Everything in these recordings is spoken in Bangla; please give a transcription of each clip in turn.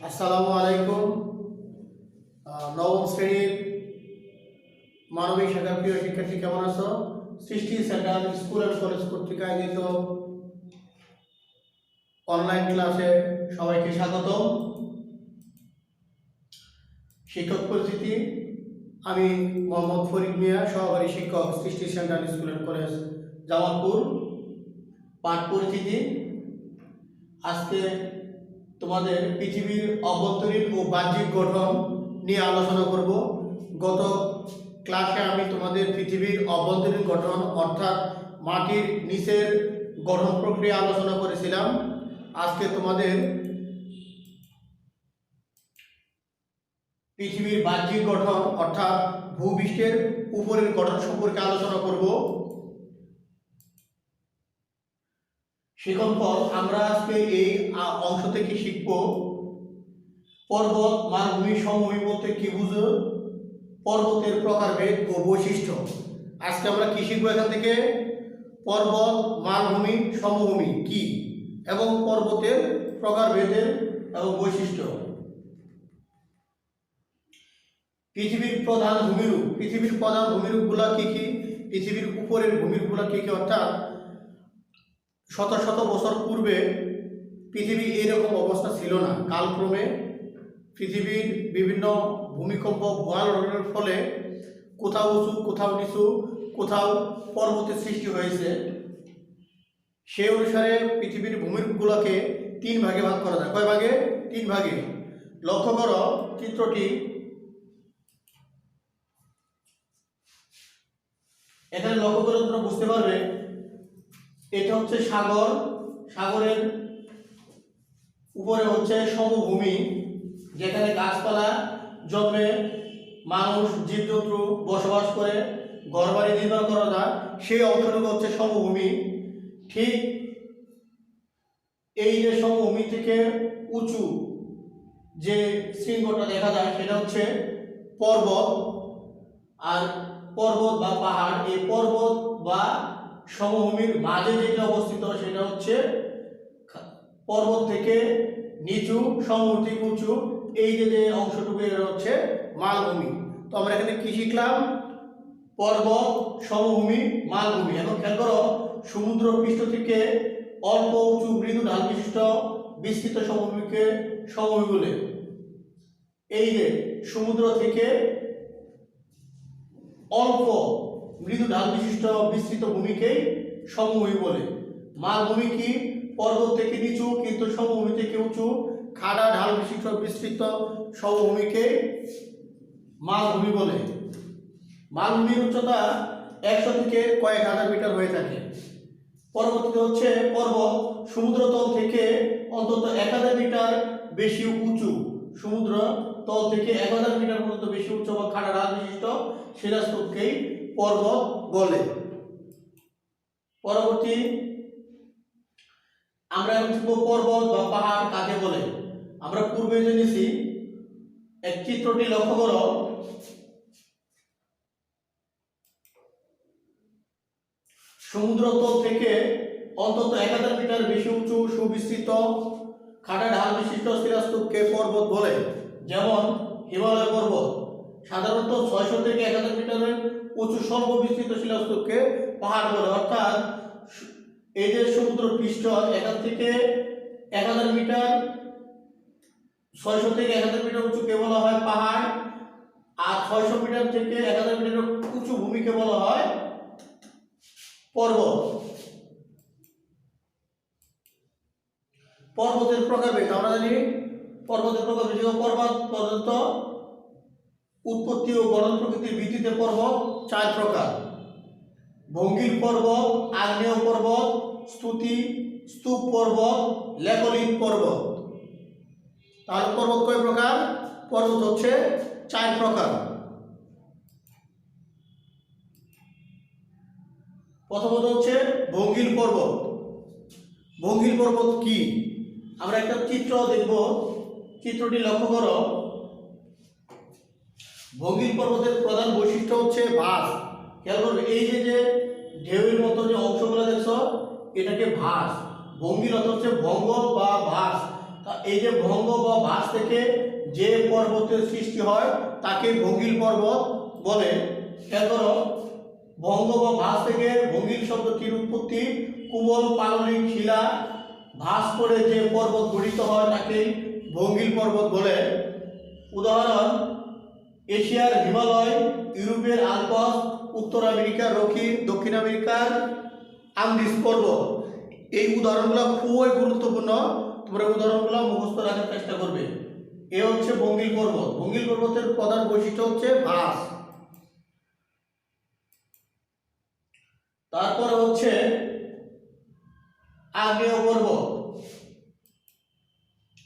আসসালামু আলাইকুম। নবম শ্রেণীর মানবিক শাখার প্রিয় শিক্ষার্থী কেমন আছো? সৃষ্টি সেন্টার স্কুল অ্যান্ড কলেজ কর্তৃক আয়োজিত অনলাইন ক্লাসে সবাইকে স্বাগতম। শিক্ষক পরিচিতি, আমি মোহাম্মদ ফরিদ মিয়া, সহকারী শিক্ষক, সৃষ্টি centre school and college Jamalpur. পাঠ পরিচিতি, আজকে তোমাদের পৃথিবীর অভ্যন্তরীণ ও বাহ্যিক গঠন নিয়ে আলোচনা করব। গত ক্লাসে আমি তোমাদের পৃথিবীর অভ্যন্তরীণ গঠন অর্থাৎ মাটির নিচের গঠন প্রক্রিয়া আলোচনা করেছিলাম। আজকে তোমাদের পৃথিবীর বাহ্যিক গঠন অর্থাৎ ভূপৃষ্ঠের উপরের গঠন সম্পর্কে আলোচনা করব। সেক্ষণ আমরা আজকে এই অংশ থেকে শিখব পর্বত, মালভূমি, সমভূমি বলতে কি বুঝো, পর্বতের প্রকারভেদ ও বৈশিষ্ট্য। আজকে আমরা কি শিখবো এখান থেকে? পর্বত, মালভূমি, সমভূমি কি এবং পর্বতের প্রকারভেদের এবং বৈশিষ্ট্য। পৃথিবীর প্রধান ভূমিরূপ, পৃথিবীর প্রধান ভূমিরূপগুলা কি কি? পৃথিবীর উপরের ভূমিরূপগুলা কি কি? অর্থাৎ শত শত বছর পূর্বে পৃথিবী এইরকম অবস্থা ছিল না। কালক্রমে পৃথিবীর বিভিন্ন ভূমিকম্প, ভূমিস্খলনের ফলে কোথাও উঁচু, কোথাও নিচু, কোথাও পর্বতের সৃষ্টি হয়েছে। সেই অনুসারে পৃথিবীর ভূমিরূপগুলোকে তিন ভাগে ভাগ করা যায়। কয় ভাগে? তিন ভাগে। লক্ষ্য করো চিত্রটি, এখানে লক্ষ্য করে তোমরা বুঝতে পারবে এটা হচ্ছে সাগর, সাগরের উপরে হচ্ছে সমভূমি, যেখানে গাছপালা জন্মে, মানুষ জীবজন্তু বসবাস করে, ঘরবাড়ি নির্মাণ করা যায়, সেই অংশটুকু হচ্ছে সমভূমি। ঠিক এই যে সমভূমি থেকে উঁচু যে শৃঙ্গটা দেখা যায় সেটা হচ্ছে পর্বত। আর পর্বত বা পাহাড়, এই পর্বত বা সমভূমির মাঝে যেটা অবস্থিত সেটা হচ্ছে পর্বত থেকে নিচু, সমভূমি থেকে উঁচু, এই যে অংশটুকু এটা হচ্ছে মালভূমি। তো আমরা এখানে কি শিখলাম? পর্বত, সমভূমি, মালভূমি। এখন খেয়াল করো, সমুদ্র পৃষ্ঠ থেকে অল্প উঁচু মৃদু ঢাল বিশিষ্ট বিস্তৃত সমভূমিকে সমভূমি বলে। এই যে সমুদ্র থেকে অল্প মৃদু ঢাল বিশিষ্ট বিস্তৃত ভূমিকেই সমভূমি বলে। মালভূমি কি? পর্বত থেকে নিচু কিন্তু সমভূমি থেকে উঁচু, খাড়া ঢাল বিশিষ্ট বিস্তৃত সমভূমিকে মালভূমি বলে। মালভূমির উচ্চতা 100 থেকে কয়েক হাজার মিটার হয়ে থাকে। পরবর্তীতে হচ্ছে পর্বত, সমুদ্রতল থেকে অন্তত 1000 মিটার বেশি উঁচু, সমুদ্র তল থেকে 1000 মিটার পর্যন্ত বেশি উচ্চ বা খাড়া ঢাল বিশিষ্ট শিলাস্তূপকেই পর্বত বলে। পরবর্তী আমরা শিখব পর্বত বা পাহাড় কাকে বলে। আমরা পূর্বে জেনেছি, এক চিত্রটি লক্ষ্য করো, সমুদ্রতল থেকে অন্তত 1000 মিটার বেশি উঁচু সুবিস্তৃত খাড়া ঢাল বিশিষ্ট শিলাস্তূপকে পর্বত বলে। যেমন হিমালয় পর্বত সাধারণত 600 থেকে 1000 মিটারের উঁচু স্বল্প বিস্তৃত শিলাস্তূপকে পাহাড় বলে। অর্থাৎ এই যে সমুদ্র পৃষ্ঠ এখান থেকে 1000 মিটার, 600 থেকে 1000 মিটার উঁচুকে বলা হয় পাহাড়, আর 600 মিটার থেকে 1000 মিটার উঁচু ভূমিকে বলা হয় পর্বত। পর্বতের প্রকারভেদ আমরা জানি, পর্বতের প্রকারভেদ পর্বত পর্যন্ত উৎপত্তি ও গঠন প্রকৃতির ভিত্তিতে পর্বত 4 প্রকার: ভঙ্গির পর্বত, আগ্নেয় পর্বত, স্তূপ পর্বত, লেকলিক পর্বত। তাহলে পর্বত কয় প্রকার? পর্বত হচ্ছে 4 প্রকার। প্রথমত হচ্ছে ভঙ্গির পর্বত। ভঙ্গির পর্বত কি? আমরা একটা চিত্র দেখব, চিত্রটি লক্ষ্য করো। ভঙ্গির পর্বতের প্রধান বৈশিষ্ট্য হচ্ছে ভাঁজ। খেয়াল করবে, এই যে ঢেউয়ের মতো যে অংশগুলো দেখছো এটাকে ভাঁজ। ভঙ্গির অর্থ হচ্ছে ভঙ্গ বা ভাঁজ। এই যে ভঙ্গ বা ভাঁজ থেকে যে পর্বতের সৃষ্টি হয় তাকে ভঙ্গিল পর্বত বলে। খেয়াল করো, ভঙ্গ বা ভাঁজ থেকে ভঙ্গিল শব্দটির উৎপত্তি। কুবল পাললিক শিলা ভাঁজ করে যে পর্বত গঠিত হয় তাকে ভঙ্গিল পর্বত বলে। উদাহরণ: এশিয়ার হিমালয়, ইউরোপের আলপস, উত্তর আমেরিকার রকি, দক্ষিণ আমেরিকার আন্দিজ পর্বত। এই উদাহরণগুলো খুবই গুরুত্বপূর্ণ, তোমরা উদাহরণগুলো মুখস্থ রাখার চেষ্টা করবে। এ হচ্ছে ভঙ্গিল পর্বত। ভঙ্গিল পর্বতের প্রধান বৈশিষ্ট্য হচ্ছে ভাঁজ। তারপর হচ্ছে আগ্নেয় পর্বত।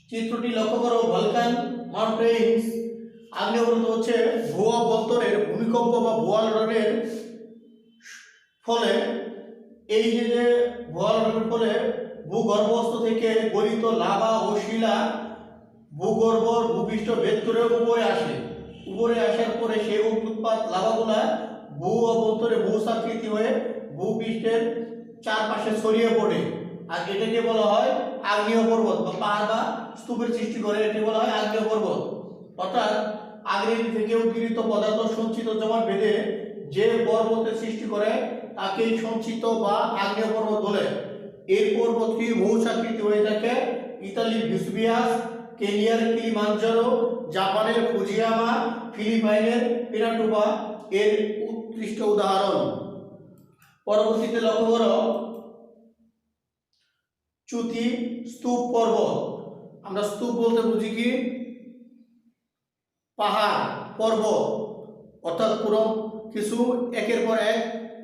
চিত্রটি লক্ষ্য করো, ভলকান মাউন্টেন্স। আগ্নেয় পর্বত হচ্ছে ভূ-অভ্যন্তরের ভূমিকম্প বা ভূয়ালনের ফলে, এই যে ভূয়ালনের ফলে ভূগর্ভস্থ থেকে গলিত লাভা ও শিলা ভূগর্ভ ভূপৃষ্ঠ ভেদ করে উপরে আসে। উপরে আসার পরে সেই উৎপাত লাভাগুলা ভূ অভ্যন্তরে ভূচাকৃতি হয়ে ভূপৃষ্ঠের চারপাশে ছড়িয়ে পড়ে, আর এটাকে বলা হয় আগ্নেয় পর্বত বা পাহাড় বা স্তূপের সৃষ্টি করে। এটি বলা হয় আগ্নেয় পর্বত। অর্থাৎ আগ্নেয় থেকে উদ্গীরিত পদার্থ সঞ্চিত জমাট বেঁধে যে পর্বতের সৃষ্টি করে তাকেই সঞ্চিত বা আগ্নেয় পর্বত বলে। এই পর্বতটি ভূচাকৃতি হয়ে থাকে। ইতালির ভেসুভিয়াস, কেনিয়ার কিলিমাঞ্জারো, জাপানের ফুজিয়ামা, ফিলিপাইনের পিনাটুবা এর উৎকৃষ্ট উদাহরণ। পরবর্তীতে লক্ষ্য করো, চ্যুতি স্তূপ পর্বত। আমরা স্তূপ বলতে বুঝি কি? পাহাড়, পর্বত, অর্থাৎ পুরো কিছু একের পর এক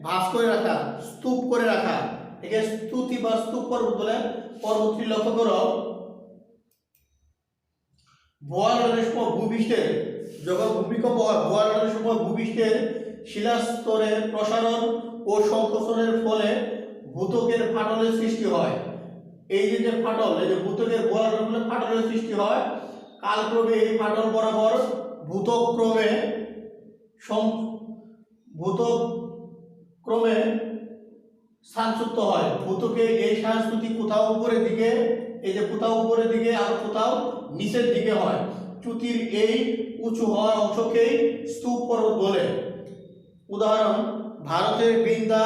ভাঁজ করে রাখা, স্তূপ করে রাখা, একে স্তুতি বা স্তূপ পর্বত বলে। পর্বতটি লক্ষ্য করো, ভূয়ালনের সময় ভূপৃষ্ঠের, যখন ভূমিকম্প হয় ভূয়ালনের সময় ভূপৃষ্ঠের শিলাস্তরের প্রসারণ ও সংকোচনের ফলে ভূত্বকের ফাটলের সৃষ্টি হয়। এই যে ফাটল, এই যে ভূত্বকের ভূয়ালনের ফাটলের সৃষ্টি হয়, কালক্রমে এই ফাটল বরাবর ভূত্বক ক্রমে স্থানচ্যুত হয়। ভূত্বকে এই স্থানচ্যুতি কোথাও উপরের দিকে, এই যে কোথাও উপরের দিকে আর কোথাও নিচের দিকে হয়। চ্যুতির এই উঁচু হওয়া অংশকেই স্তূপ পর্বত বলে। উদাহরণ: ভারতের বিন্দা,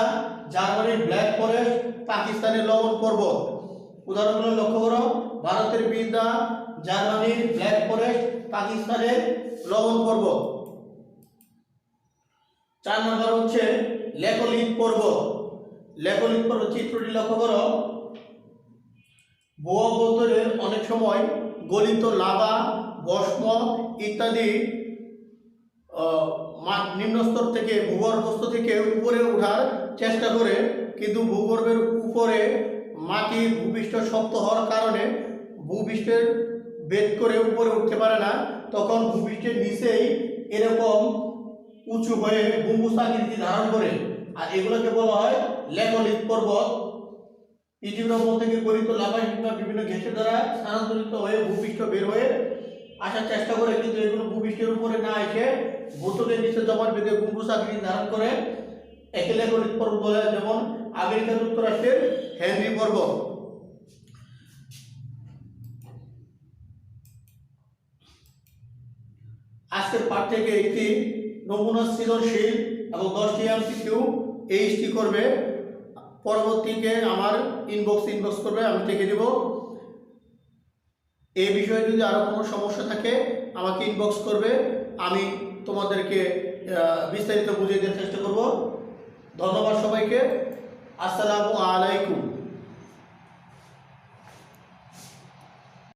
জার্মানির ব্ল্যাক ফরেস্ট, পাকিস্তানের লবণ পর্বত। উদাহরণগুলো লক্ষ্য করো, ভারতের বিন্দা, জার্মানির ব্ল্যাক ফরেস্ট, পাকিস্তানের লবণ পর্বত। 4 নম্বর হচ্ছে লেকোলিথ পর্বত। লেকোলিথ পর্বত চিত্রটি লক্ষ্য করো, ভূ-অভ্যন্তরের অনেক সময় গলিত লাভা, ভস্ম ইত্যাদি নিম্নস্তর থেকে ভূগর্ভস্থ থেকে উপরে ওঠার চেষ্টা করে, কিন্তু ভূগর্ভের উপরে মাটি ভূপৃষ্ঠ শক্ত হওয়ার কারণে ভূপৃষ্ঠের ভেদ করে উপরে উঠতে পারে না। তখন ভূপৃষ্ঠের নিচেই এরকম উঁচু হয়ে গম্বুজাকৃতি ধারণ করে, আর এগুলোকে বলা হয় লেকোলিথ পর্বত। পৃথিবীর উপর থেকে গলিত লাভা কিংবা বিভিন্ন গ্যাসের দ্বারা স্থানান্তরিত হয়ে ভূপৃষ্ঠ বের হয়ে আসার চেষ্টা করে, কিন্তু এগুলো ভূপৃষ্ঠের উপরে না এসে ভূত্বকের নিচে জমাট বেঁধে গম্বুজাকৃতি ধারণ করে, একে লেকোলিথ পর্বত বলে। যেমন আমেরিকা যুক্তরাষ্ট্রের হেনরি পর্বত। আজকের পাঠ থেকে একটি নমুনা সৃজনশীল এবং 10টি এমসিকিউ এইচটি করবে। পরবর্তীতে আমার ইনবক্স করবে, আমি লিখে দেব। এই বিষয়ে যদি আরো কোনো সমস্যা থাকে আমাকে ইনবক্স করবে, আমি তোমাদেরকে বিস্তারিত বুঝিয়ে দেওয়ার চেষ্টা করব। ধন্যবাদ সবাইকে। আসসালামু আলাইকুম।